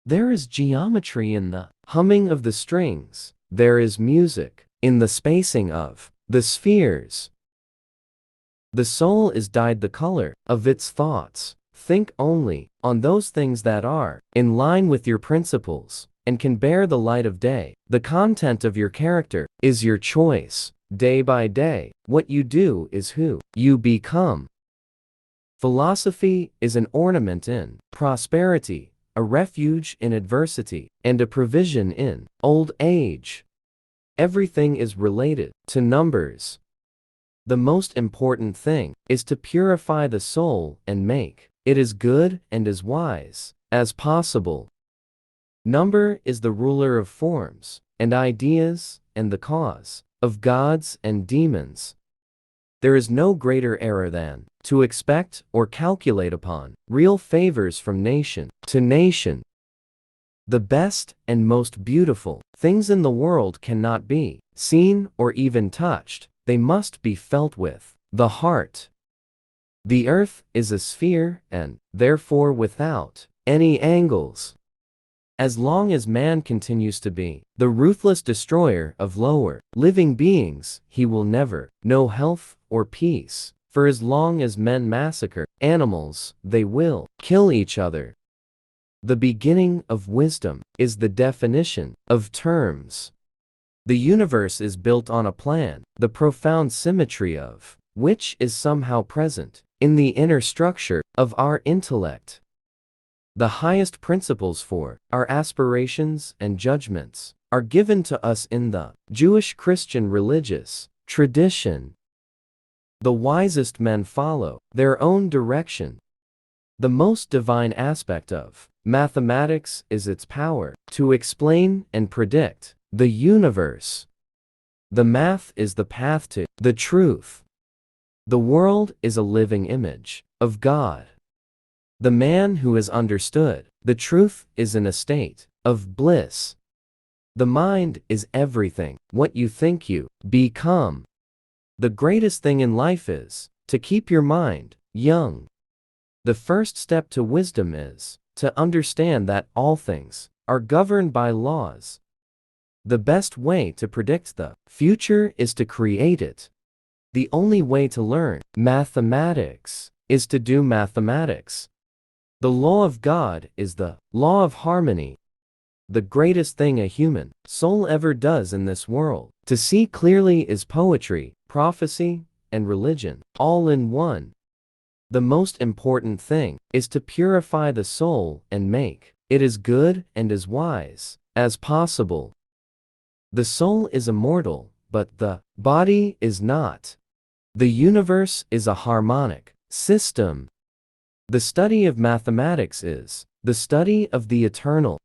There is geometry in the humming of the strings. There is music in the spacing of the spheres. The soul is dyed the color of its thoughts. Think only on those things that are in line with your principles and can bear the light of day. The content of your character is your choice. Day by day, what you do is who you become. Philosophy is an ornament in prosperity, a refuge in adversity, and a provision in old age. Everything is related to numbers. The most important thing is to purify the soul and make it as good and as wise as possible. Number is the ruler of forms and ideas and the cause of gods and demons. There is no greater error than to expect or calculate upon real favors from nation to nation. The best and most beautiful things in the world cannot be seen or even touched. They must be felt with the heart. The earth is a sphere and, therefore, without any angles. As long as man continues to be the ruthless destroyer of lower living beings, he will never know health or peace. For as long as men massacre animals, they will kill each other. The beginning of wisdom is the definition of terms. The universe is built on a plan, the profound symmetry of which is somehow present in the inner structure of our intellect. The highest principles for our aspirations and judgments are given to us in the Jewish Christian religious tradition. The wisest men follow their own direction. The most divine aspect of mathematics is its power to explain and predict the universe. The math is the path to the truth. The world is a living image of God. The man who has understood the truth is in a state of bliss. The mind is everything. What you think you become. The greatest thing in life is to keep your mind young. The first step to wisdom is to understand that all things are governed by laws. The best way to predict the future is to create it. The only way to learn mathematics is to do mathematics. The law of God is the law of harmony. The greatest thing a human soul ever does in this world to see clearly is poetry, prophecy, and religion, all in one. The most important thing is to purify the soul and make it as good and as wise as possible. The soul is immortal, but the body is not. The universe is a harmonic system. The study of mathematics is the study of the eternal.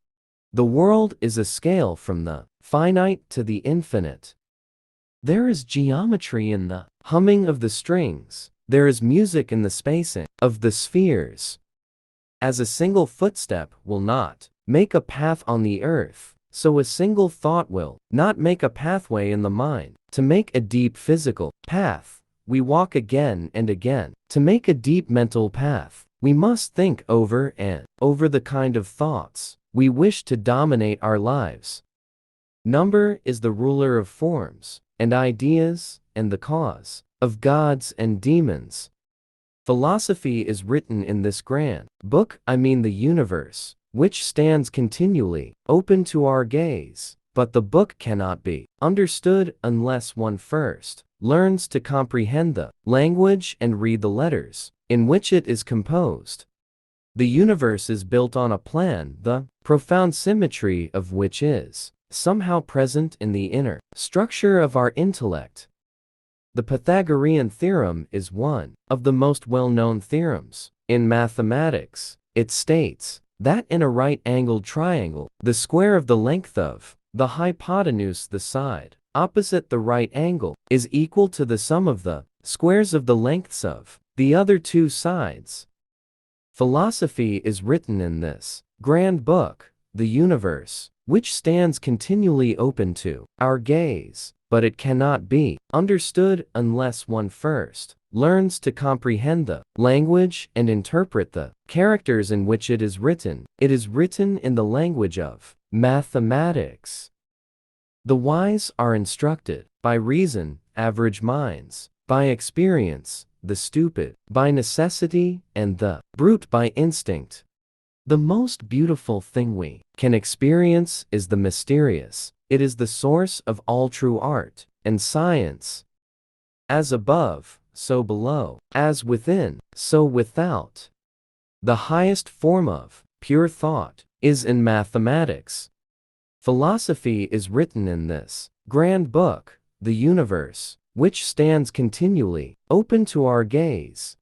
The world is a scale from the finite to the infinite. There is geometry in the humming of the strings. There is music in the spacing of the spheres. As a single footstep will not make a path on the earth, so a single thought will not make a pathway in the mind. To make a deep physical path, we walk again and again. To make a deep mental path, we must think over and over the kind of thoughts we wish to dominate our lives. Number is the ruler of forms and ideas and the cause of gods and demons. Philosophy is written in this grand book, the universe, which stands continually open to our gaze. But the book cannot be understood unless one first learns to comprehend the language and read the letters in which it is composed. The universe is built on a plan, the profound symmetry of which is somehow present in the inner structure of our intellect. The Pythagorean theorem is one of the most well-known theorems in mathematics. It states that in a right-angled triangle, the square of the length of the hypotenuse, the side opposite the right angle, is equal to the sum of the squares of the lengths of the other two sides. Philosophy is written in this grand book, the universe, which stands continually open to our gaze, but it cannot be understood unless one first learns to comprehend the language and interpret the characters in which it is written. It is written in the language of mathematics. The wise are instructed by reason, average minds, by experience, the stupid, by necessity, and the brute by instinct. The most beautiful thing we can experience is the mysterious. It is the source of all true art and science. As above, so below. As within, so without. The highest form of pure thought is in mathematics. Philosophy is written in this grand book, the universe, which stands continually open to our gaze.